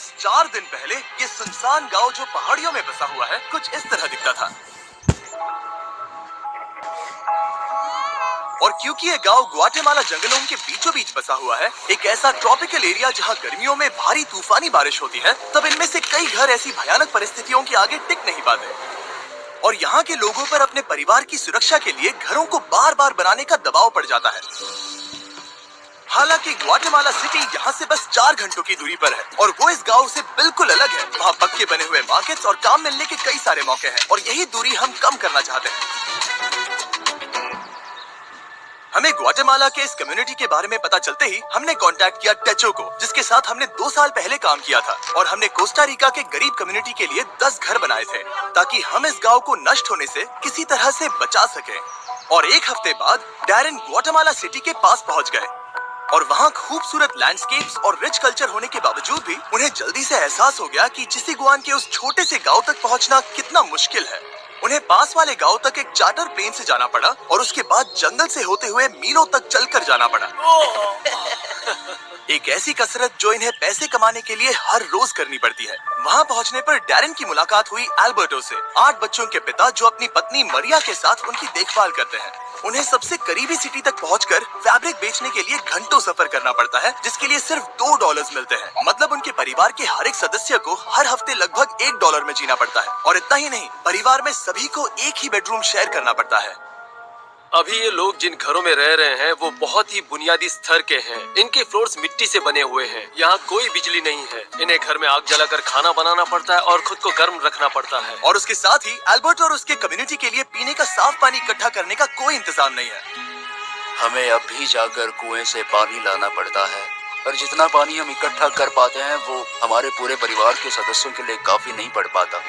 बस 4 दिन पहले ये सुनसान गांव जो पहाड़ियों में बसा हुआ है कुछ इस तरह दिखता था। और क्योंकि ये गांव ग्वाटेमाला जंगलों के बीचों बीच बसा हुआ है, एक ऐसा ट्रॉपिकल एरिया जहां गर्मियों में भारी तूफानी बारिश होती है, तब इनमें से कई घर ऐसी भयानक परिस्थितियों के आगे टिक नहीं पाते और यहाँ के लोगों पर अपने परिवार की सुरक्षा के लिए घरों को बार बार बनाने का दबाव पड़ जाता है। हालांकि ग्वाटेमाला सिटी यहाँ से बस 4 घंटों की दूरी पर है और वो इस गांव से बिल्कुल अलग है। वहाँ पक्के बने हुए मार्केट्स और काम मिलने के कई सारे मौके हैं और यही दूरी हम कम करना चाहते हैं। हमें ग्वाटेमाला के इस कम्युनिटी के बारे में पता चलते ही हमने कांटेक्ट किया टेचो को, जिसके साथ हमने 2 साल पहले काम किया था और हमने कोस्टा रिका के गरीब कम्युनिटी के लिए 10 घर बनाए थे ताकि हम इस गांव को नष्ट होने से किसी तरह से बचा सके। और 1 हफ्ते बाद डैरेन ग्वाटेमाला सिटी के पास पहुंच गए और वहाँ खूबसूरत लैंडस्केप्स और रिच कल्चर होने के बावजूद भी उन्हें जल्दी से एहसास हो गया कि चिसीगुआन के उस छोटे से गांव तक पहुंचना कितना मुश्किल है। उन्हें पास वाले गांव तक एक चार्टर प्लेन से जाना पड़ा और उसके बाद जंगल से होते हुए मीलों तक चलकर जाना पड़ा। एक ऐसी कसरत जो इन्हें पैसे कमाने के लिए हर रोज करनी पड़ती है। वहां पहुंचने पर डैरेन की मुलाकात हुई एल्बर्टो से, 8 बच्चों के पिता जो अपनी पत्नी मरिया के साथ उनकी देखभाल करते हैं। उन्हें सबसे करीबी सिटी तक पहुंचकर फैब्रिक बेचने के लिए घंटों सफर करना पड़ता है, जिसके लिए सिर्फ $2 मिलते हैं। मतलब उनके परिवार के हर एक सदस्य को हर हफ्ते लगभग $1 में जीना पड़ता है। और इतना ही नहीं, परिवार में सभी को एक ही बेडरूम शेयर करना पड़ता है। अभी ये लोग जिन घरों में रह रहे हैं वो बहुत ही बुनियादी स्तर के हैं। इनके फ्लोर्स मिट्टी से बने हुए हैं। यहाँ कोई बिजली नहीं है। इन्हें घर में आग जलाकर खाना बनाना पड़ता है और खुद को गर्म रखना पड़ता है। और उसके साथ ही एल्बर्ट और उसके कम्युनिटी के लिए पीने का साफ पानी इकट्ठा करने का कोई इंतजाम नहीं है। हमें अब भी जाकर कुएं से पानी लाना पड़ता है और जितना पानी हम इकट्ठा कर पाते हैं वो हमारे पूरे परिवार के सदस्यों के लिए काफी नहीं पड़ पाता।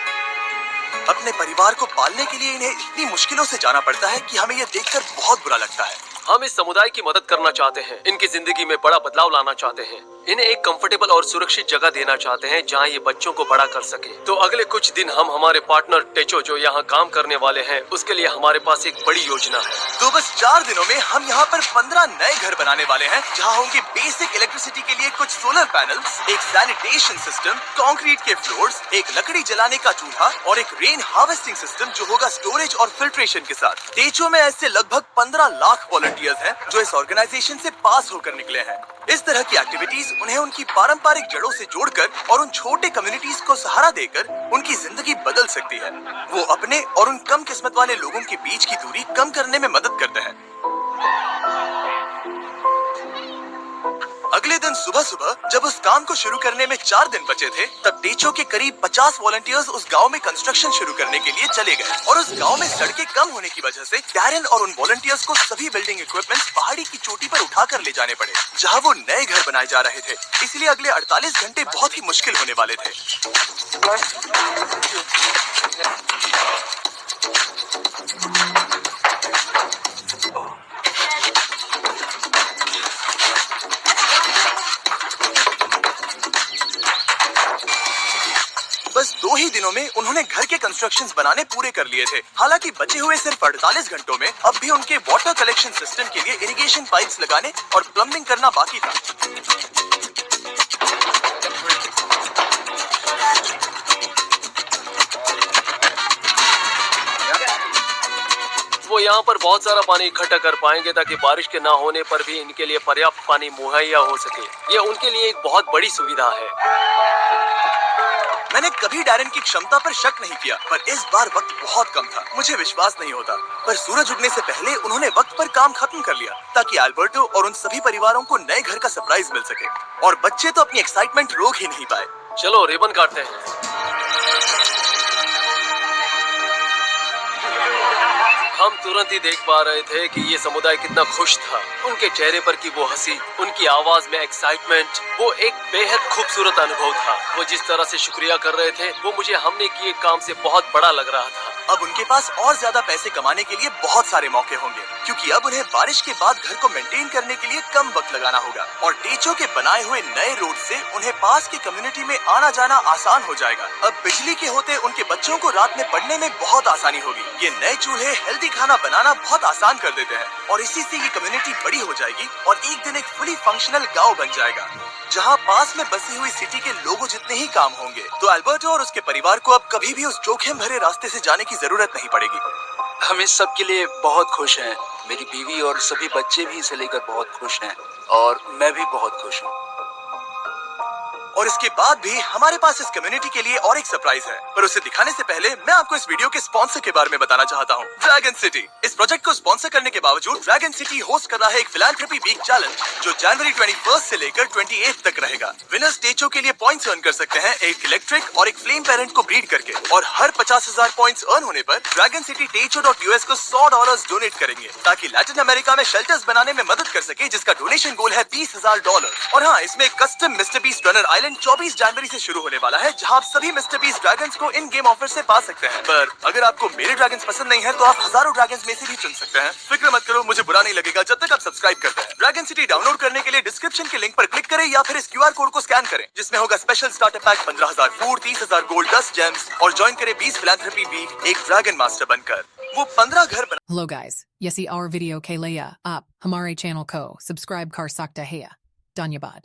अपने परिवार को पालने के लिए इन्हें इतनी मुश्किलों से जाना पड़ता है कि हमें यह देखकर बहुत बुरा लगता है। हम इस समुदाय की मदद करना चाहते हैं। इनकी जिंदगी में बड़ा बदलाव लाना चाहते हैं। इन्हें एक कंफर्टेबल और सुरक्षित जगह देना चाहते हैं जहां ये बच्चों को बड़ा कर सके। तो अगले कुछ दिन हम हमारे पार्टनर टेचो जो यहाँ काम करने वाले हैं उसके लिए हमारे पास एक बड़ी योजना है। तो बस 4 दिनों में हम यहाँ पर 15 नए घर बनाने वाले हैं जहाँ होंगे बेसिक इलेक्ट्रिसिटी के लिए कुछ सोलर पैनल्स, एक सैनिटेशन सिस्टम, कंक्रीट के फ्लोर्स, एक लकड़ी जलाने का चूल्हा और एक रेन हार्वेस्टिंग सिस्टम जो होगा स्टोरेज और फिल्ट्रेशन के साथ। टेचो में ऐसे लगभग 15 लाख वॉलंटियर्स हैं जो इस ऑर्गेनाइजेशन से पास होकर निकले हैं। इस तरह की एक्टिविटीज उन्हें उनकी पारंपरिक जड़ों से जोड़कर और उन छोटे कम्युनिटीज को सहारा देकर उनकी जिंदगी बदल सकती है। वो अपने और उन कम किस्मत वाले लोगों के बीच की दूरी कम करने में मदद करते हैं। अगले दिन सुबह सुबह जब उस काम को शुरू करने में 4 दिन बचे थे, तब टेचो के करीब 50 वॉलंटियर्स उस गांव में कंस्ट्रक्शन शुरू करने के लिए चले गए और उस गांव में सड़कें कम होने की वजह से डैरेन और उन वॉलंटियर्स को सभी बिल्डिंग इक्विपमेंट्स पहाड़ी की चोटी पर उठाकर ले जाने पड़े जहां वो नए घर बनाए जा रहे थे। इसलिए अगले 48 घंटे बहुत ही मुश्किल होने वाले थे। बस 2 ही दिनों में उन्होंने घर के कंस्ट्रक्शंस बनाने पूरे कर लिए थे। हालांकि बचे हुए सिर्फ 48 घंटों में अब भी उनके वाटर कलेक्शन सिस्टम के लिए इरिगेशन पाइप्स लगाने और प्लम्बिंग करना बाकी था। वो यहाँ पर बहुत सारा पानी इकट्ठा कर पाएंगे ताकि बारिश के ना होने पर भी इनके लिए पर्याप्त पानी मुहैया हो सके। ये उनके लिए एक बहुत बड़ी सुविधा है। मैंने कभी डैरेन की क्षमता पर शक नहीं किया, पर इस बार वक्त बहुत कम था। मुझे विश्वास नहीं होता, पर सूरज उगने से पहले उन्होंने वक्त पर काम खत्म कर लिया ताकि एल्बर्टो और उन सभी परिवारों को नए घर का सरप्राइज मिल सके। और बच्चे तो अपनी एक्साइटमेंट रोक ही नहीं पाए। चलो रिबन काटते हैं। हम तुरंत ही देख पा रहे थे कि ये समुदाय कितना खुश था। उनके चेहरे पर की वो हंसी, उनकी आवाज में एक्साइटमेंट, वो एक बेहद खूबसूरत अनुभव था। वो जिस तरह से शुक्रिया कर रहे थे वो मुझे हमने किए काम से बहुत बड़ा लग रहा था। अब उनके पास और ज्यादा पैसे कमाने के लिए बहुत सारे मौके होंगे क्योंकि अब उन्हें बारिश के बाद घर को मेंटेन करने के लिए कम वक्त लगाना होगा और टेचो के बनाए हुए नए रोड से उन्हें उन्हें पास की कम्युनिटी में आना जाना आसान हो जाएगा। अब बिजली के होते उनके बच्चों को रात में पढ़ने में बहुत आसानी होगी। ये नए चूल्हे हेल्दी खाना बनाना बहुत आसान कर देते हैं और इसी से ये कम्युनिटी बड़ी हो जाएगी और एक दिन एक फुली फंक्शनल गांव बन जाएगा, जहां पास में बसी हुई सिटी के लोगों जितने ही काम होंगे। तो अल्बर्टो और उसके परिवार को अब कभी भी उस जोखिम भरे रास्ते से जाने की जरूरत नहीं पड़ेगी। हम इस सब के लिए बहुत खुश हैं। मेरी बीवी और सभी बच्चे भी इसे लेकर बहुत खुश हैं और मैं भी बहुत खुश हूँ। और इसके बाद भी हमारे पास इस कम्युनिटी के लिए और एक सरप्राइज है, पर उसे दिखाने से पहले मैं आपको इस वीडियो के स्पॉन्सर के बारे में बताना चाहता हूँ, ड्रैगन सिटी। इस प्रोजेक्ट को स्पॉन्सर करने के बावजूद ड्रैगन सिटी होस्ट कर रहा है एक फिलैंथ्रोपी वीक चैलेंज जो जनवरी 21 से लेकर 28 तक रहेगा। विनर्स टेचो के लिए पॉइंट्स अर्न कर सकते हैं एक इलेक्ट्रिक और एक फ्लेम पेरेंट को ब्रीड करके, और हर 50,000 पॉइंट्स अर्न होने पर ड्रैगन सिटी टेचो.us को $100 डोनेट करेंगे ताकि लैटिन अमेरिका में शेल्टर्स बनाने में मदद कर सके, जिसका डोनेशन गोल है $20,000। और हाँ, इसमें एक custom mister beast runner island 24 जनवरी से शुरू होने वाला है, जहां आप सभी मिस्टर बीस्ट ड्रैगन्स को इन गेम ऑफर से पा सकते हैं। पर अगर आपको मेरे ड्रैगन्स पसंद नहीं है तो आप हजारों ड्रैगन्स में से भी चुन सकते हैं। फिक्र मत करो, मुझे बुरा नहीं लगेगा जब तक आप सब्सक्राइब करते हैं। ड्रैगन सिटी डाउनलोड करने के लिए डिस्क्रिप्शन के लिंक पर क्लिक करें या फिर इस QR कोड को स्कैन करें, जिसमें होगा special starter pack 15,000 food, 30,000 gold, 10 James, और ज्वाइन करें 20 फिलैंथ्रोपी वीक एक ड्रैगन मास्टर बनकर। वो 15 घर बना। Hello guys, you see our video Kalea up, Hamare channel ko, subscribe Kar Sakta Hea. Danyabad.